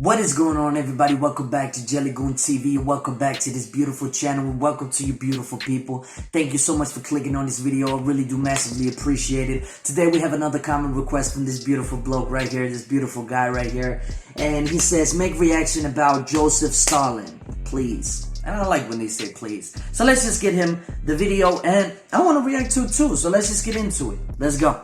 What is going on, everybody? Welcome back to Jellygoon TV, and welcome back to this beautiful channel, and welcome to you beautiful people. Thank you so much for clicking on this video. I really do massively appreciate it. Today we have another comment request from this beautiful bloke right here, this beautiful guy right here, and he says, make reaction about Joseph Stalin, please. And I like when they say please. So let's just get him the video, and I want to react to it too, so let's just get into it. Let's go.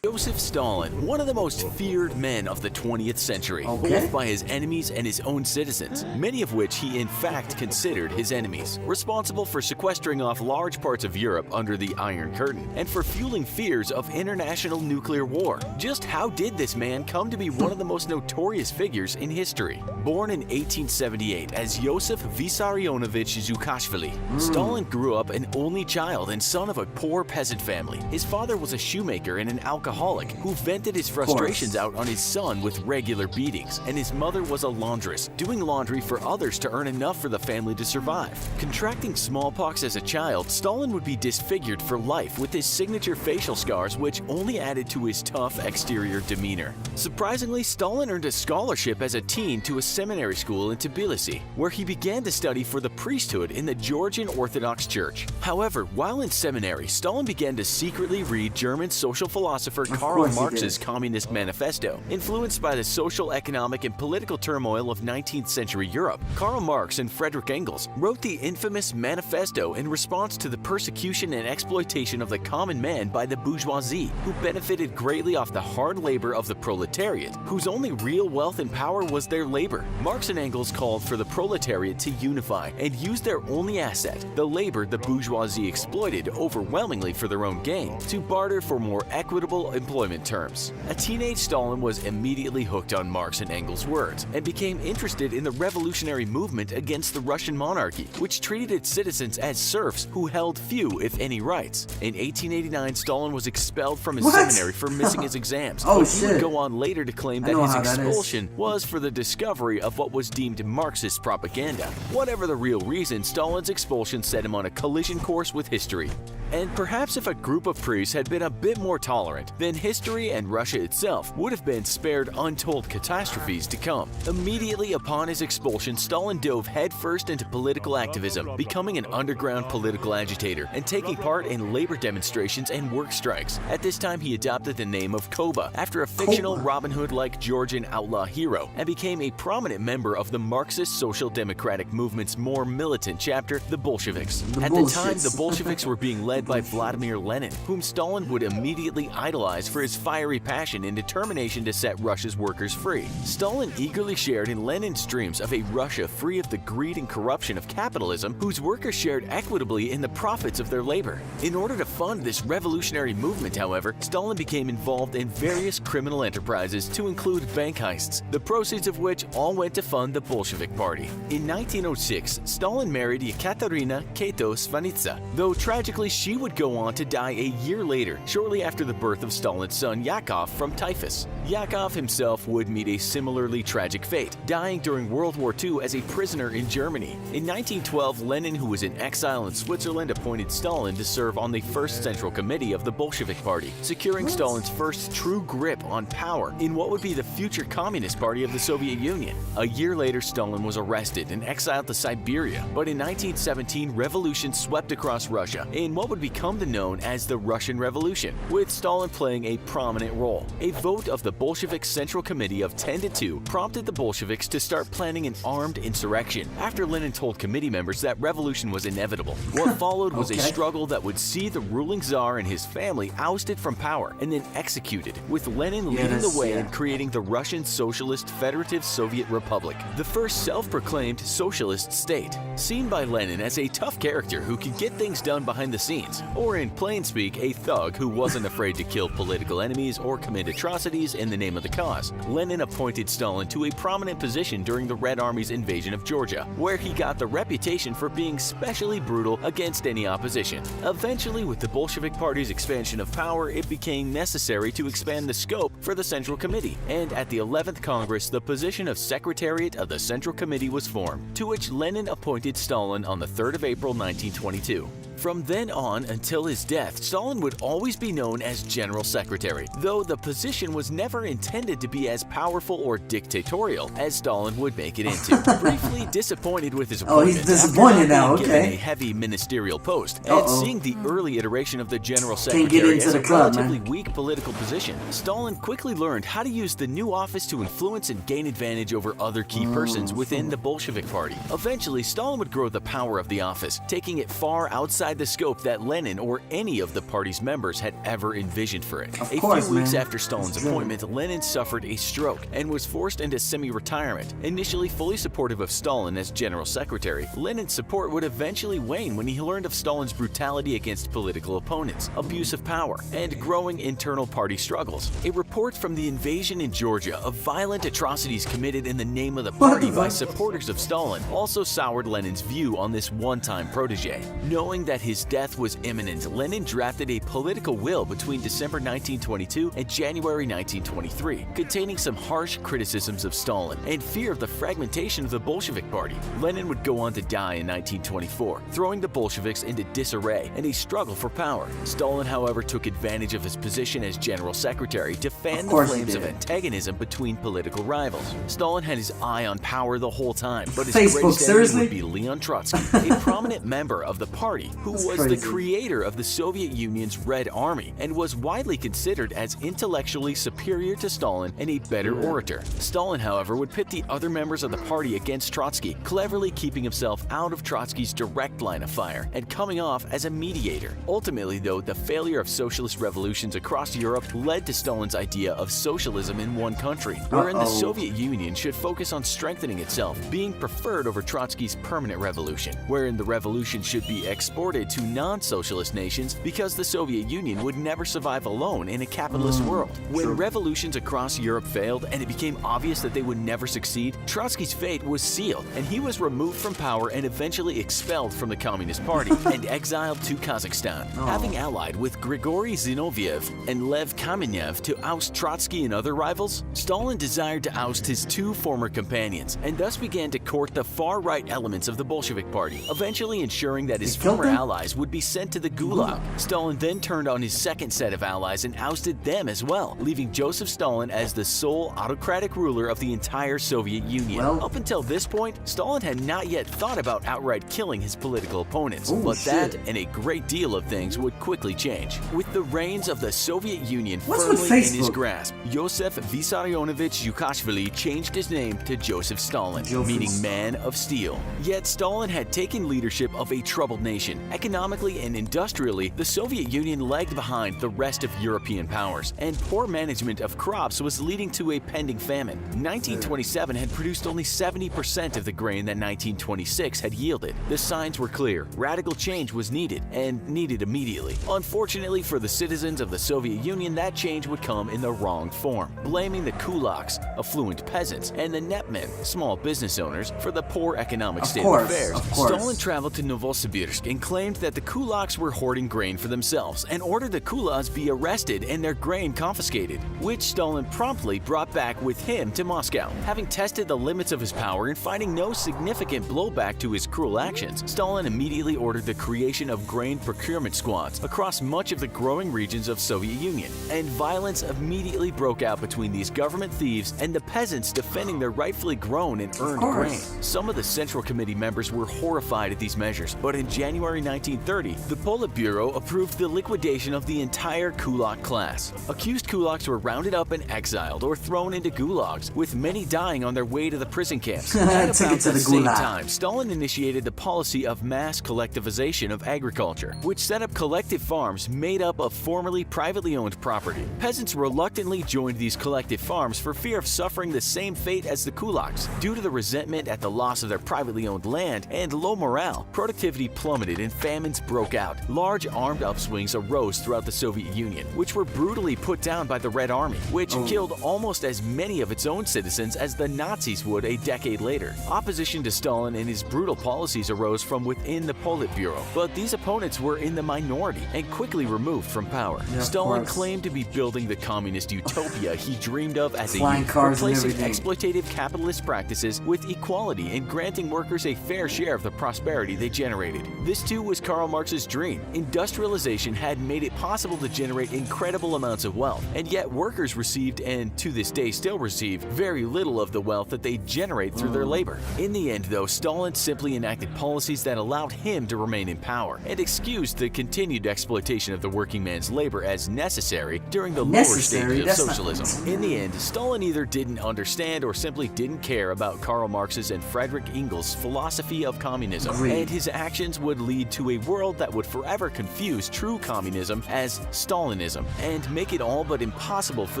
Joseph Stalin, one of the most feared men of the 20th century, both by his enemies and his own citizens, many of which he in fact considered his enemies, responsible for sequestering off large parts of Europe under the Iron Curtain, and for fueling fears of international nuclear war. Just how did this man come to be one of the most notorious figures in history? Born in 1878 as Joseph Vissarionovich Zukashvili, Stalin grew up an only child and son of a poor peasant family. His father was a shoemaker and an alcoholic who vented his frustrations out on his son with regular beatings, and his mother was a laundress, doing laundry for others to earn enough for the family to survive. Contracting smallpox as a child, Stalin would be disfigured for life with his signature facial scars, which only added to his tough exterior demeanor. Surprisingly, Stalin earned a scholarship as a teen to a seminary school in Tbilisi, where he began to study for the priesthood in the Georgian Orthodox Church. However, while in seminary, Stalin began to secretly read German social philosopher Karl Marx's Communist Manifesto. Influenced by the social, economic, and political turmoil of 19th century Europe, Karl Marx and Friedrich Engels wrote the infamous Manifesto in response to the persecution and exploitation of the common man by the bourgeoisie, who benefited greatly off the hard labor of the proletariat, whose only real wealth and power was their labor. Marx and Engels called for the proletariat to unify and use their only asset, the labor the bourgeoisie exploited overwhelmingly for their own gain, to barter for more equitable employment terms. A teenage Stalin was immediately hooked on Marx and Engels' words and became interested in the revolutionary movement against the Russian monarchy, which treated its citizens as serfs who held few, if any, rights. In 1889, Stalin was expelled from his seminary for missing his exams, but he would go on later to claim that his expulsion was for the discovery of what was deemed Marxist propaganda. Whatever the real reason, Stalin's expulsion set him on a collision course with history. And perhaps if a group of priests had been a bit more tolerant, then history and Russia itself would have been spared untold catastrophes to come. Immediately upon his expulsion, Stalin dove headfirst into political activism, becoming an underground political agitator and taking part in labor demonstrations and work strikes. At this time, he adopted the name of Koba after a fictional Robin Hood-like Georgian outlaw hero, and became a prominent member of the Marxist Social Democratic movement's more militant chapter, the Bolsheviks. At the time, the Bolsheviks were being led by Vladimir Lenin, whom Stalin would immediately idolize for his fiery passion and determination to set Russia's workers free. Stalin eagerly shared in Lenin's dreams of a Russia free of the greed and corruption of capitalism, whose workers shared equitably in the profits of their labor. In order to fund this revolutionary movement, however, Stalin became involved in various criminal enterprises, to include bank heists, the proceeds of which all went to fund the Bolshevik Party. In 1906, Stalin married Ekaterina Kato Svanitsa, though tragically she would go on to die a year later, shortly after the birth of Stalin's son Yakov from typhus. Yakov himself would meet a similarly tragic fate, dying during World War II as a prisoner in Germany. In 1912, Lenin, who was in exile in Switzerland, appointed Stalin to serve on the First Central Committee of the Bolshevik Party, securing Stalin's first true grip on power in what would be the future Communist Party of the Soviet Union. A year later, Stalin was arrested and exiled to Siberia, but in 1917, revolution swept across Russia in what would become known as the Russian Revolution, with Stalin playing a prominent role. A vote of the Bolshevik Central Committee of 10-2 prompted the Bolsheviks to start planning an armed insurrection, after Lenin told committee members that revolution was inevitable. What followed was a struggle that would see the ruling Tsar and his family ousted from power and then executed, with Lenin leading the way in creating the Russian Socialist Federative Soviet Republic, the first self-proclaimed socialist state. Seen by Lenin as a tough character who could get things done behind the scenes, or in plain speak, a thug who wasn't afraid to kill political enemies or commit atrocities in the name of the cause, Lenin appointed Stalin to a prominent position during the Red Army's invasion of Georgia, where he got the reputation for being specially brutal against any opposition. Eventually, with the Bolshevik Party's expansion of power, it became necessary to expand the scope for the Central Committee, and at the 11th Congress, the position of Secretariat of the Central Committee was formed, to which Lenin appointed Stalin on the 3rd of April 1922. From then on until his death, Stalin would always be known as General Secretary, though the position was never intended to be as powerful or dictatorial as Stalin would make it into. Briefly disappointed with his appointment, he's disappointed now, given a heavy ministerial post, and seeing the early iteration of the General Secretary as a relatively weak political position, Stalin quickly learned how to use the new office to influence and gain advantage over other key persons within the Bolshevik Party. Eventually, Stalin would grow the power of the office, taking it far outside the scope that Lenin or any of the party's members had ever envisioned for it. A few weeks after Stalin's appointment, Lenin suffered a stroke and was forced into semi-retirement. Initially fully supportive of Stalin as General Secretary, Lenin's support would eventually wane when he learned of Stalin's brutality against political opponents, abuse of power, and growing internal party struggles. A report from the invasion in Georgia of violent atrocities committed in the name of the party by supporters of Stalin also soured Lenin's view on this one-time protege. Knowing that his death was imminent, Lenin drafted a political will between December 1922 and January 1923, containing some harsh criticisms of Stalin and fear of the fragmentation of the Bolshevik Party. Lenin would go on to die in 1924, throwing the Bolsheviks into disarray and a struggle for power. Stalin, however, took advantage of his position as General Secretary to fan the flames of antagonism between political rivals. Stalin had his eye on power the whole time, but his greatest enemy would be Leon Trotsky, a prominent member of the party who was the creator of the Soviet Union's Red Army and was widely considered as intellectually superior to Stalin and a better orator. Stalin, however, would pit the other members of the party against Trotsky, cleverly keeping himself out of Trotsky's direct line of fire and coming off as a mediator. Ultimately, though, the failure of socialist revolutions across Europe led to Stalin's idea of socialism in one country, wherein the Soviet Union should focus on strengthening itself, being preferred over Trotsky's permanent revolution, wherein the revolution should be exported to non-socialist nations because the Soviet Union would never survive alone in a capitalist world. When revolutions across Europe failed and it became obvious that they would never succeed, Trotsky's fate was sealed and he was removed from power and eventually expelled from the Communist Party and exiled to Kazakhstan. Having allied with Grigory Zinoviev and Lev Kamenev to oust Trotsky and other rivals, Stalin desired to oust his two former companions and thus began to court the far-right elements of the Bolshevik Party, eventually ensuring that his former allies would be sent to the Gulag. Stalin then turned on his second set of allies and ousted them as well, leaving Joseph Stalin as the sole autocratic ruler of the entire Soviet Union. Up until this point, Stalin had not yet thought about outright killing his political opponents, but that and a great deal of things would quickly change. With the reins of the Soviet Union firmly in his grasp, Joseph Vissarionovich Zhukashvili changed his name to Joseph Stalin, meaning man of steel. Yet Stalin had taken leadership of a troubled nation. Economically and industrially, the Soviet Union lagged behind the rest of European powers, and poor management of crops was leading to a pending famine. 1927 had produced only 70% of the grain that 1926 had yielded. The signs were clear. Radical change was needed, and needed immediately. Unfortunately for the citizens of the Soviet Union, that change would come in the wrong form, blaming the kulaks, affluent peasants, and the netmen, small business owners, for the poor economic state of affairs. Stalin traveled to Novosibirsk and claimed that the kulaks were hoarding grain for themselves and ordered the kulaks be arrested and their grain confiscated, which Stalin promptly brought back with him to Moscow. Having tested the limits of his power and finding no significant blowback to his cruel actions, Stalin immediately ordered the creation of grain procurement squads across much of the growing regions of Soviet Union, and violence immediately broke out between these government thieves and the peasants defending their rightfully grown and earned grain. Some of the Central Committee members were horrified at these measures, but in January 1930, the Politburo approved the liquidation of the entire kulak class. Accused kulaks were rounded up and exiled or thrown into gulags, with many dying on their way to the prison camps. At about the same time, Stalin initiated the policy of mass collectivization of agriculture, which set up collective farms made up of formerly privately owned property. Peasants reluctantly joined these collective farms for fear of suffering the same fate as the kulaks. Due to the resentment at the loss of their privately owned land and low morale, productivity plummeted and famines broke out. Large armed upswings arose throughout the Soviet Union, which were brutally put down by the Red Army, which killed almost as many of its own citizens as the Nazis would a decade later. Opposition to Stalin and his brutal policies arose from within the Politburo, but these opponents were in the minority and quickly removed from power. Stalin claimed to be building the communist utopia he dreamed of as a youth, replacing exploitative capitalist practices with equality and granting workers a fair share of the prosperity they generated. This too was Karl Marx's dream. Industrialization had made it possible to generate incredible amounts of wealth, and yet workers received, and to this day still receive, very little of the wealth that they generate through their labor. In the end, though, Stalin simply enacted policies that allowed him to remain in power and excused the continued exploitation of the working man's labor as necessary during the lower stages of socialism. In the end, Stalin either didn't understand or simply didn't care about Karl Marx's and Friedrich Engels' philosophy of communism, and his actions would lead to a world that would forever confuse true communism as Stalinism and make it all but impossible for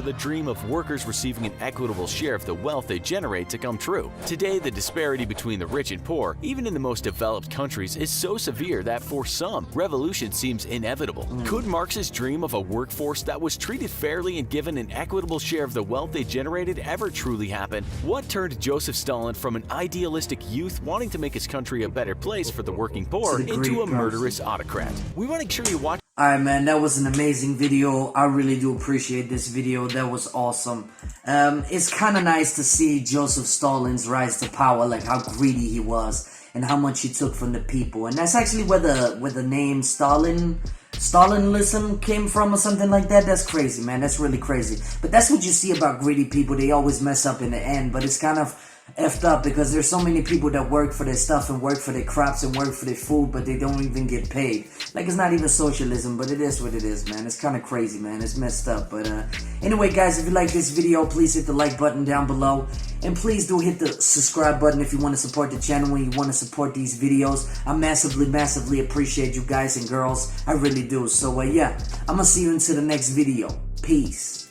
the dream of workers receiving an equitable share of the wealth they generate to come true. Today, the disparity between the rich and poor, even in the most developed countries, is so severe that for some, revolution seems inevitable. Could Marx's dream of a workforce that was treated fairly and given an equitable share of the wealth they generated ever truly happen? What turned Joseph Stalin from an idealistic youth wanting to make his country a better place for the working poor into a murderous autocrat? We want to make sure you watch. Alright, man, that was an amazing video. I really do appreciate this video. That was awesome. It's kind of nice to see Joseph Stalin's rise to power, like how greedy he was and how much he took from the people. And that's actually where the name Stalinism came from or something like that. That's crazy, man. That's really crazy. But that's what you see about greedy people. They always mess up in the end, but it's kind of effed up because there's so many people that work for their stuff and work for their crops and work for their food, but they don't even get paid. Like, it's not even socialism, but it is what it is, man. It's kind of crazy, man. It's messed up. But anyway, guys, if you like this video, please hit the like button down below, and please do hit the subscribe button if you want to support the channel and you want to support these videos. I massively appreciate you guys and girls. I really do. So yeah, I'm gonna see you into the next video. Peace.